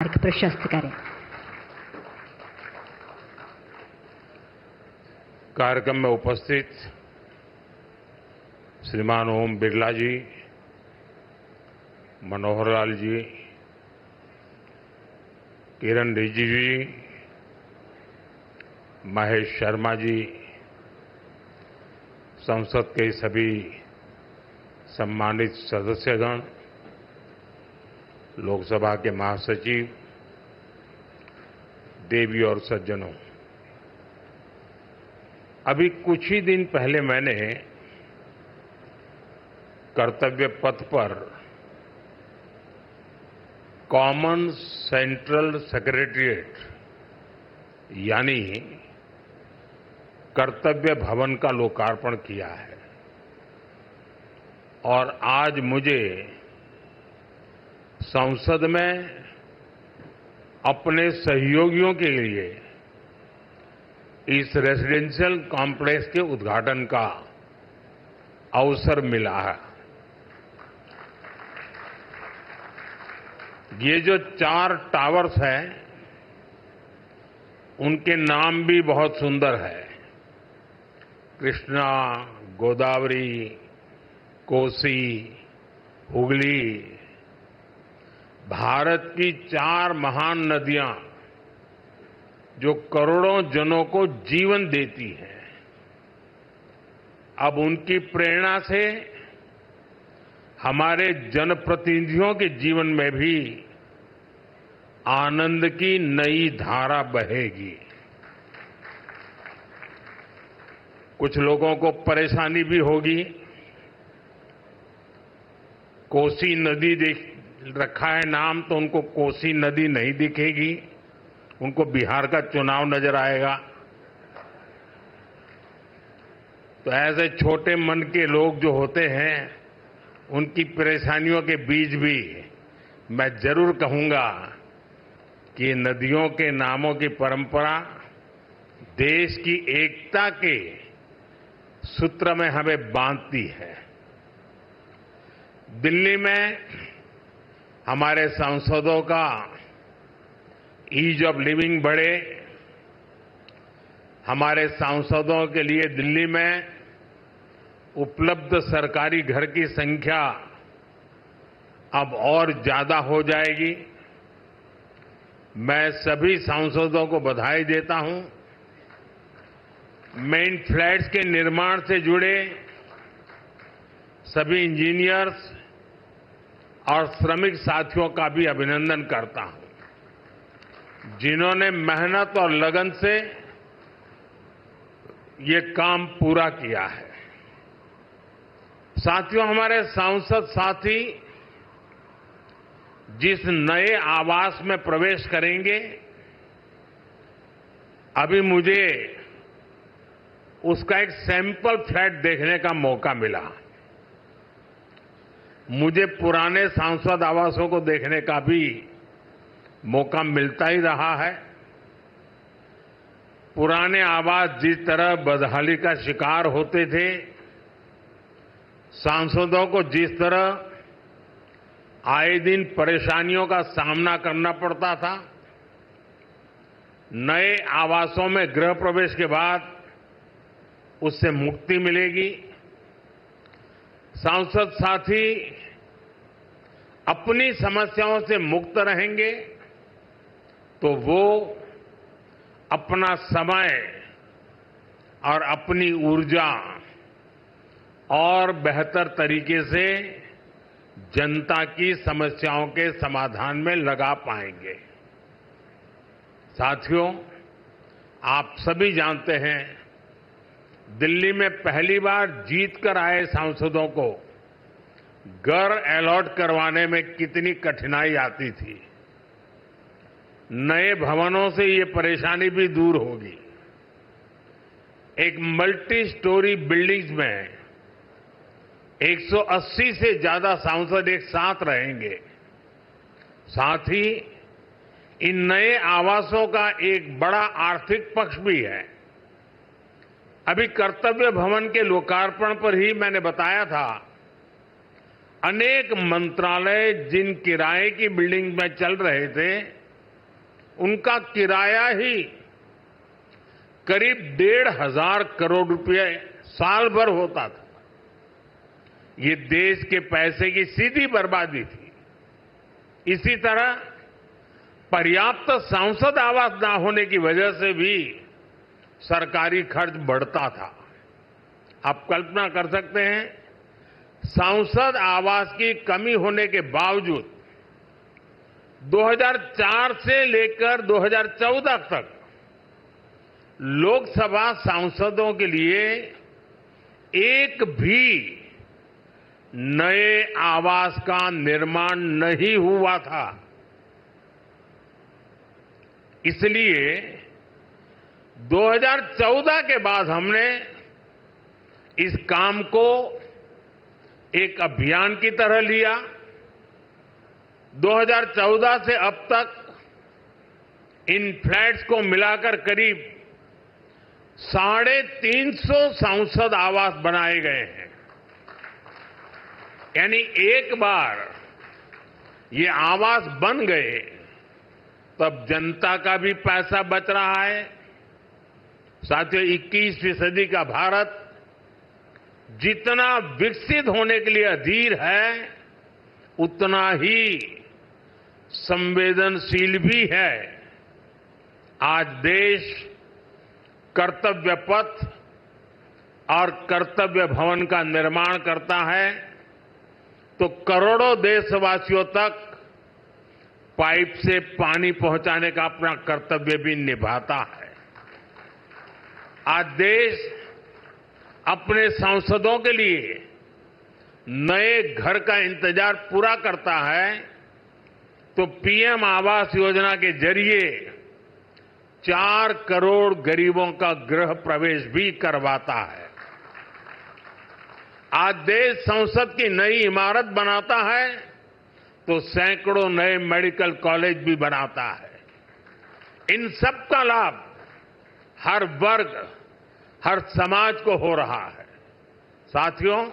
मार्ग प्रशस्त करें। कार्यक्रम में उपस्थित श्रीमान ओम बिरला जी, मनोहर लाल जी, किरण रिजिजू जी, महेश शर्मा जी, संसद के सभी सम्मानित सदस्यगण, लोकसभा के महासचिव, देवी और सज्जनों, अभी कुछ ही दिन पहले मैंने कर्तव्य पथ पर कॉमन सेंट्रल सेक्रेटेरिएट यानी कर्तव्य भवन का लोकार्पण किया है और आज मुझे संसद में अपने सहयोगियों के लिए इस रेजिडेंशियल कॉम्प्लेक्स के उद्घाटन का अवसर मिला है। ये जो 4 टावर्स हैं, उनके नाम भी बहुत सुंदर है। कृष्णा, गोदावरी, कोसी, हुगली, भारत की 4 महान नदियां जो करोड़ों जनों को जीवन देती हैं, अब उनकी प्रेरणा से हमारे जनप्रतिनिधियों के जीवन में भी आनंद की नई धारा बहेगी। कुछ लोगों को परेशानी भी होगी। कोसी नदी देख रखा है नाम, तो उनको कोसी नदी नहीं दिखेगी, उनको बिहार का चुनाव नजर आएगा। तो ऐसे छोटे मन के लोग जो होते हैं, उनकी परेशानियों के बीच भी मैं जरूर कहूंगा कि नदियों के नामों की परंपरा देश की एकता के सूत्र में हमें बांधती है। दिल्ली में हमारे सांसदों का ईज ऑफ लिविंग बढ़े, हमारे सांसदों के लिए दिल्ली में उपलब्ध सरकारी घर की संख्या अब और ज्यादा हो जाएगी। मैं सभी सांसदों को बधाई देता हूं। मेन फ्लैट्स के निर्माण से जुड़े सभी इंजीनियर्स और श्रमिक साथियों का भी अभिनंदन करता हूं, जिन्होंने मेहनत और लगन से ये काम पूरा किया है। साथियों, हमारे सांसद साथी जिस नए आवास में प्रवेश करेंगे, अभी मुझे उसका एक सैंपल फ्लैट देखने का मौका मिला। मुझे पुराने सांसद आवासों को देखने का भी मौका मिलता ही रहा है। पुराने आवास जिस तरह बदहाली का शिकार होते थे, सांसदों को जिस तरह आए दिन परेशानियों का सामना करना पड़ता था, नए आवासों में गृह प्रवेश के बाद उससे मुक्ति मिलेगी। सांसद साथी अपनी समस्याओं से मुक्त रहेंगे तो वो अपना समय और अपनी ऊर्जा और बेहतर तरीके से जनता की समस्याओं के समाधान में लगा पाएंगे। साथियों, आप सभी जानते हैं, दिल्ली में पहली बार जीतकर आए सांसदों को घर अलॉट करवाने में कितनी कठिनाई आती थी। नए भवनों से ये परेशानी भी दूर होगी। एक मल्टी स्टोरी बिल्डिंग्स में 180 से ज्यादा सांसद एक साथ रहेंगे। साथ ही इन नए आवासों का एक बड़ा आर्थिक पक्ष भी है। अभी कर्तव्य भवन के लोकार्पण पर ही मैंने बताया था, अनेक मंत्रालय जिन किराए की बिल्डिंग में चल रहे थे, उनका किराया ही करीब 1,500 करोड़ रुपए साल भर होता था। ये देश के पैसे की सीधी बर्बादी थी। इसी तरह पर्याप्त सांसद आवास न होने की वजह से भी सरकारी खर्च बढ़ता था। आप कल्पना कर सकते हैं, सांसद आवास की कमी होने के बावजूद 2004 से लेकर 2014 तक लोकसभा सांसदों के लिए एक भी नए आवास का निर्माण नहीं हुआ था। इसलिए 2014 के बाद हमने इस काम को एक अभियान की तरह लिया। 2014 से अब तक इन फ्लैट्स को मिलाकर करीब 350 सांसद आवास बनाए गए हैं। यानी एक बार ये आवास बन गए तब जनता का भी पैसा बच रहा है। साथियों, 21वीं सदी का भारत जितना विकसित होने के लिए अधीर है, उतना ही संवेदनशील भी है। आज देश कर्तव्य पथ और कर्तव्य भवन का निर्माण करता है तो करोड़ों देशवासियों तक पाइप से पानी पहुंचाने का अपना कर्तव्य भी निभाता है। आज देश अपने सांसदों के लिए नए घर का इंतजार पूरा करता है तो पीएम आवास योजना के जरिए 4 करोड़ गरीबों का गृह प्रवेश भी करवाता है। आज देश संसद की नई इमारत बनाता है तो सैकड़ों नए मेडिकल कॉलेज भी बनाता है। इन सब का लाभ हर वर्ग, हर समाज को हो रहा है। साथियों,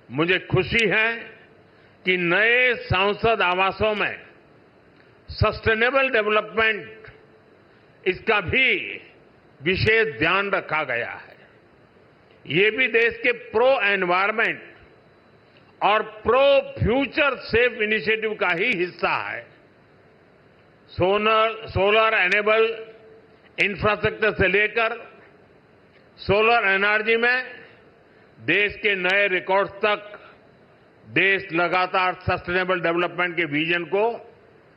मुझे खुशी है कि नए सांसद आवासों में सस्टेनेबल डेवलपमेंट, इसका भी विशेष ध्यान रखा गया है। ये भी देश के प्रो एनवायरमेंट और प्रो फ्यूचर सेफ इनिशिएटिव का ही हिस्सा है। सोलर एनेबल इंफ्रास्ट्रक्चर से लेकर सोलर एनर्जी में देश के नए रिकॉर्ड्स तक देश लगातार सस्टेनेबल डेवलपमेंट के विजन को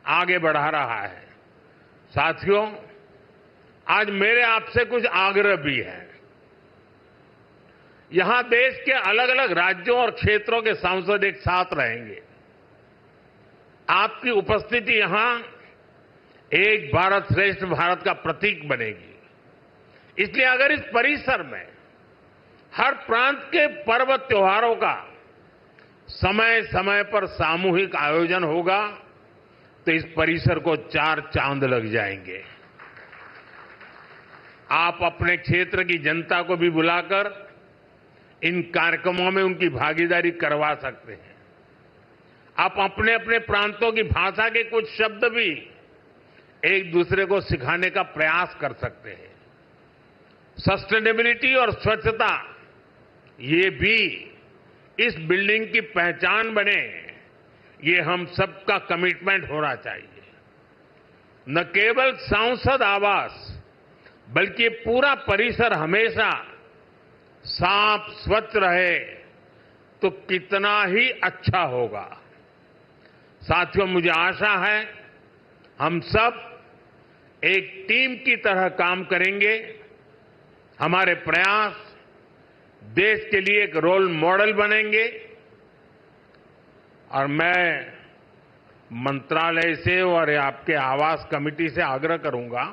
आगे बढ़ा रहा है। साथियों, आज मेरे आपसे कुछ आग्रह भी हैं। यहां देश के अलग अलग राज्यों और क्षेत्रों के सांसद एक साथ रहेंगे। आपकी उपस्थिति यहां एक भारत श्रेष्ठ भारत का प्रतीक बनेगी। इसलिए अगर इस परिसर में हर प्रांत के पर्व त्योहारों का समय समय पर सामूहिक आयोजन होगा तो इस परिसर को 4 चांद लग जाएंगे। आप अपने क्षेत्र की जनता को भी बुलाकर इन कार्यक्रमों में उनकी भागीदारी करवा सकते हैं। आप अपने अपने प्रांतों की भाषा के कुछ शब्द भी एक दूसरे को सिखाने का प्रयास कर सकते हैं। सस्टेनेबिलिटी और स्वच्छता, ये भी इस बिल्डिंग की पहचान बने, ये हम सबका कमिटमेंट होना चाहिए। न केवल सांसद आवास बल्कि पूरा परिसर हमेशा साफ स्वच्छ रहे तो कितना ही अच्छा होगा। साथियों, मुझे आशा है हम सब एक टीम की तरह काम करेंगे। हमारे प्रयास देश के लिए एक रोल मॉडल बनेंगे और मैं मंत्रालय से और आपके आवास कमेटी से आग्रह करूंगा,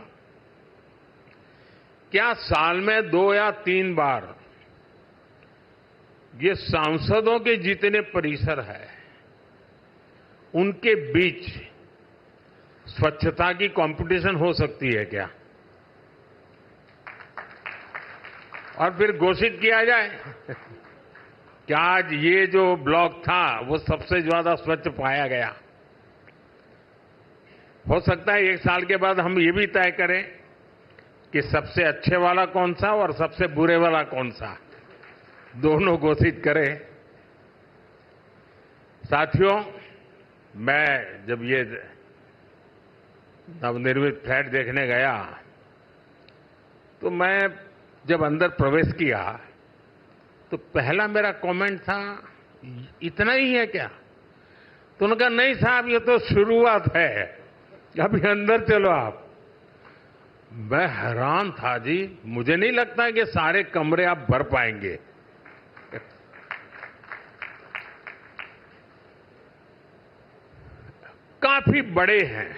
क्या साल में 2 या 3 बार ये सांसदों के जितने परिसर है उनके बीच स्वच्छता की कंपटीशन हो सकती है क्या? और फिर घोषित किया जाए कि आज ये जो ब्लॉक था वो सबसे ज्यादा स्वच्छ पाया गया। हो सकता है 1 साल के बाद हम ये भी तय करें कि सबसे अच्छे वाला कौन सा और सबसे बुरे वाला कौन सा, दोनों घोषित करें। साथियों, मैं जब ये नवनिर्मित फ्लैट देखने गया तो मैं जब अंदर प्रवेश किया तो पहला मेरा कमेंट था, इतना ही है क्या? तो उन्होंने कहा, नहीं साहब, ये तो शुरुआत है, अभी अंदर चलो आप। मैं हैरान था जी, मुझे नहीं लगता कि सारे कमरे आप भर पाएंगे। काफी बड़े हैं।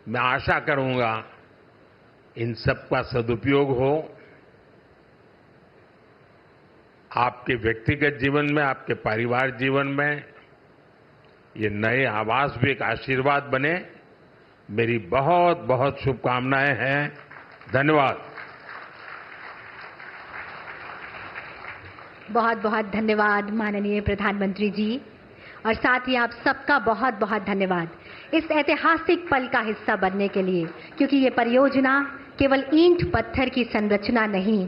मैं आशा करूंगा इन सब का सदुपयोग हो, आपके व्यक्तिगत जीवन में, आपके परिवार जीवन में ये नए आवास भी एक आशीर्वाद बने। मेरी बहुत बहुत शुभकामनाएं हैं। धन्यवाद। बहुत बहुत धन्यवाद माननीय प्रधानमंत्री जी, और साथ ही आप सबका बहुत बहुत धन्यवाद इस ऐतिहासिक पल का हिस्सा बनने के लिए, क्योंकि ये परियोजना केवल ईंट पत्थर की संरचना नहीं